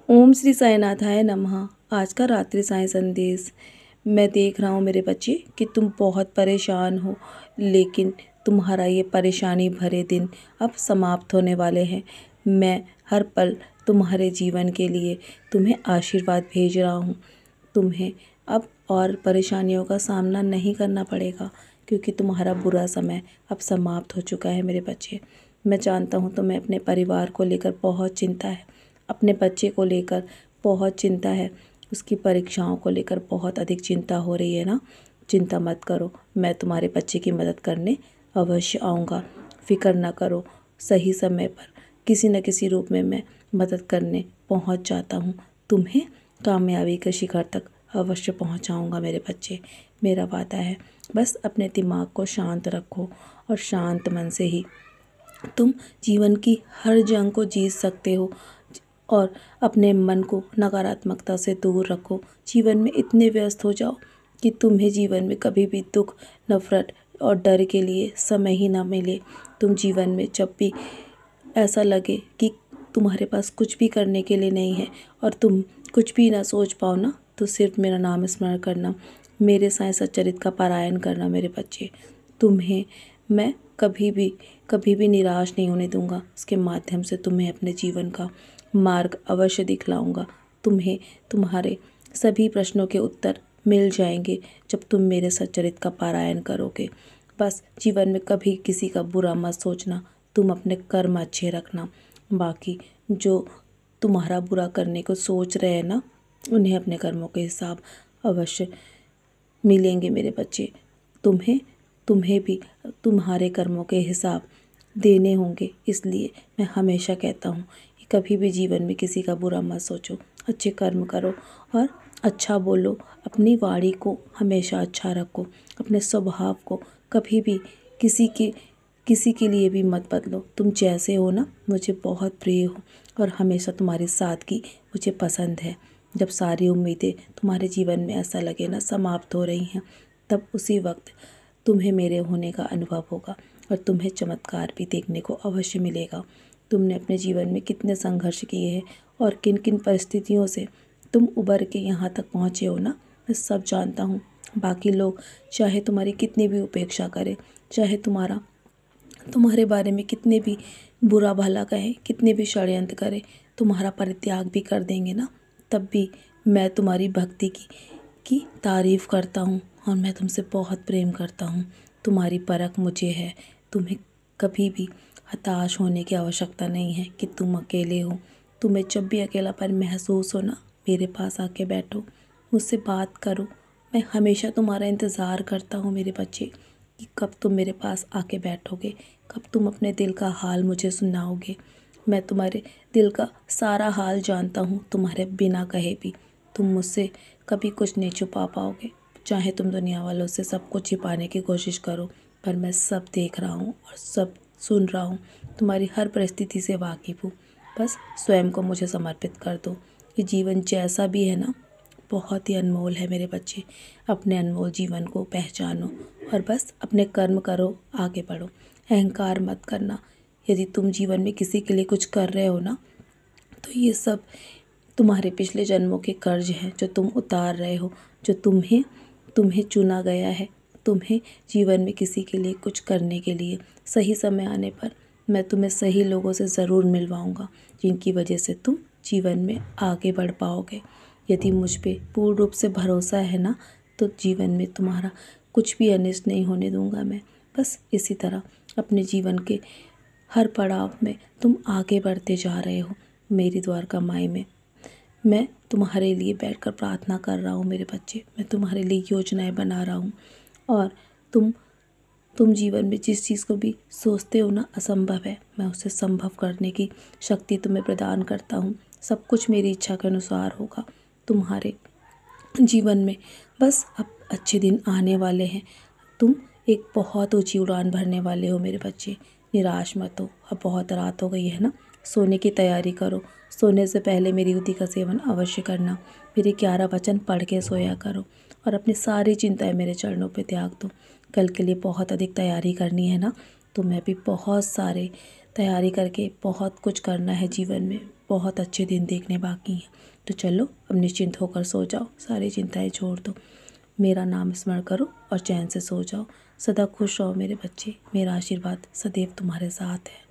ओम श्री साईनाथाय नमः। आज का रात्रि साईं संदेश। मैं देख रहा हूँ मेरे बच्चे कि तुम बहुत परेशान हो, लेकिन तुम्हारा ये परेशानी भरे दिन अब समाप्त होने वाले हैं। मैं हर पल तुम्हारे जीवन के लिए तुम्हें आशीर्वाद भेज रहा हूँ। तुम्हें अब और परेशानियों का सामना नहीं करना पड़ेगा, क्योंकि तुम्हारा बुरा समय अब समाप्त हो चुका है मेरे बच्चे। मैं जानता हूँ तुम्हें अपने परिवार को लेकर बहुत चिंता है, अपने बच्चे को लेकर बहुत चिंता है, उसकी परीक्षाओं को लेकर बहुत अधिक चिंता हो रही है ना। चिंता मत करो, मैं तुम्हारे बच्चे की मदद करने अवश्य आऊँगा। फिक्र ना करो, सही समय पर किसी न किसी रूप में मैं मदद करने पहुँच जाता हूँ। तुम्हें कामयाबी के शिखर तक अवश्य पहुँचाऊँगा मेरे बच्चे, मेरा वादा है। बस अपने दिमाग को शांत रखो और शांत मन से ही तुम जीवन की हर जंग को जीत सकते हो। और अपने मन को नकारात्मकता से दूर रखो। जीवन में इतने व्यस्त हो जाओ कि तुम्हें जीवन में कभी भी दुख, नफरत और डर के लिए समय ही ना मिले। तुम जीवन में जब भी ऐसा लगे कि तुम्हारे पास कुछ भी करने के लिए नहीं है और तुम कुछ भी ना सोच पाओ ना, तो सिर्फ मेरा नाम स्मरण करना, मेरे साईं सच्चरित का पारायण करना मेरे बच्चे। तुम्हें मैं कभी भी निराश नहीं होने दूंगा। उसके माध्यम से तुम्हें अपने जीवन का मार्ग अवश्य दिखलाऊंगा। तुम्हें तुम्हारे सभी प्रश्नों के उत्तर मिल जाएंगे जब तुम मेरे सच्चरित का पारायण करोगे। बस जीवन में कभी किसी का बुरा मत सोचना, तुम अपने कर्म अच्छे रखना। बाकी जो तुम्हारा बुरा करने को सोच रहे हैं ना, उन्हें अपने कर्मों के हिसाब अवश्य मिलेंगे मेरे बच्चे। तुम्हें भी तुम्हारे कर्मों के हिसाब देने होंगे। इसलिए मैं हमेशा कहता हूँ कि कभी भी जीवन में किसी का बुरा मत सोचो, अच्छे कर्म करो और अच्छा बोलो। अपनी वाणी को हमेशा अच्छा रखो, अपने स्वभाव को कभी भी किसी के लिए भी मत बदलो। तुम जैसे हो ना, मुझे बहुत प्रिय हो और हमेशा तुम्हारे सादगी मुझे पसंद है। जब सारी उम्मीदें तुम्हारे जीवन में ऐसा लगे ना समाप्त हो रही हैं, तब उसी वक्त तुम्हें मेरे होने का अनुभव होगा और तुम्हें चमत्कार भी देखने को अवश्य मिलेगा। तुमने अपने जीवन में कितने संघर्ष किए हैं और किन किन परिस्थितियों से तुम उबर के यहाँ तक पहुँचे हो ना, मैं सब जानता हूँ। बाकी लोग चाहे तुम्हारी कितनी भी उपेक्षा करें, चाहे तुम्हारे बारे में कितने भी बुरा भला कहें, कितने भी षड्यंत्र करें, तुम्हारा परित्याग भी कर देंगे ना, तब भी मैं तुम्हारी भक्ति की तारीफ़ करता हूँ और मैं तुमसे बहुत प्रेम करता हूँ। तुम्हारी परख मुझे है। तुम्हें कभी भी हताश होने की आवश्यकता नहीं है कि तुम अकेले हो। तुम्हें जब भी अकेलापन महसूस हो ना, मेरे पास आके बैठो, मुझसे बात करो। मैं हमेशा तुम्हारा इंतज़ार करता हूँ मेरे बच्चे कि कब तुम मेरे पास आके बैठोगे, कब तुम अपने दिल का हाल मुझे सुनाओगे। मैं तुम्हारे दिल का सारा हाल जानता हूँ, तुम्हारे बिना कहे भी। तुम मुझसे कभी कुछ नहीं छुपा पाओगे, चाहे तुम दुनिया वालों से सब कुछ छिपाने की कोशिश करो, पर मैं सब देख रहा हूँ और सब सुन रहा हूँ। तुम्हारी हर परिस्थिति से वाकिफ़ हूँ। बस स्वयं को मुझे समर्पित कर दो। ये जीवन जैसा भी है ना, बहुत ही अनमोल है मेरे बच्चे। अपने अनमोल जीवन को पहचानो और बस अपने कर्म करो, आगे बढ़ो। अहंकार मत करना। यदि तुम जीवन में किसी के लिए कुछ कर रहे हो ना, तो ये सब तुम्हारे पिछले जन्मों के कर्ज हैं जो तुम उतार रहे हो, जो तुम्हें चुना गया है। तुम्हें जीवन में किसी के लिए कुछ करने के लिए सही समय आने पर मैं तुम्हें सही लोगों से ज़रूर मिलवाऊंगा, जिनकी वजह से तुम जीवन में आगे बढ़ पाओगे। यदि मुझ पे पूर्ण रूप से भरोसा है ना, तो जीवन में तुम्हारा कुछ भी अनिष्ट नहीं होने दूंगा मैं। बस इसी तरह अपने जीवन के हर पड़ाव में तुम आगे बढ़ते जा रहे हो। मेरी द्वारका माई में मैं तुम्हारे लिए बैठकर प्रार्थना कर रहा हूँ मेरे बच्चे। मैं तुम्हारे लिए योजनाएं बना रहा हूँ और तुम जीवन में जिस चीज़ को भी सोचते हो ना असंभव है, मैं उसे संभव करने की शक्ति तुम्हें प्रदान करता हूँ। सब कुछ मेरी इच्छा के अनुसार होगा तुम्हारे जीवन में। बस अब अच्छे दिन आने वाले हैं। तुम एक बहुत ऊंची उड़ान भरने वाले हो मेरे बच्चे। निराश मत हो। अब बहुत रात हो गई है ना, सोने की तैयारी करो। सोने से पहले मेरी युति का सेवन अवश्य करना। मेरे 11 वचन पढ़ के सोया करो और अपनी सारी चिंताएं मेरे चरणों पे त्याग दो। कल के लिए बहुत अधिक तैयारी करनी है ना, तो मैं भी बहुत सारे तैयारी करके बहुत कुछ करना है जीवन में, बहुत अच्छे दिन देखने बाकी हैं। तो चलो अब निश्चिंत होकर सो जाओ, सारी चिंताएं छोड़ दो, मेरा नाम स्मरण करो और चैन से सो जाओ। सदा खुश रहो मेरे बच्चे, मेरा आशीर्वाद सदैव तुम्हारे साथ है।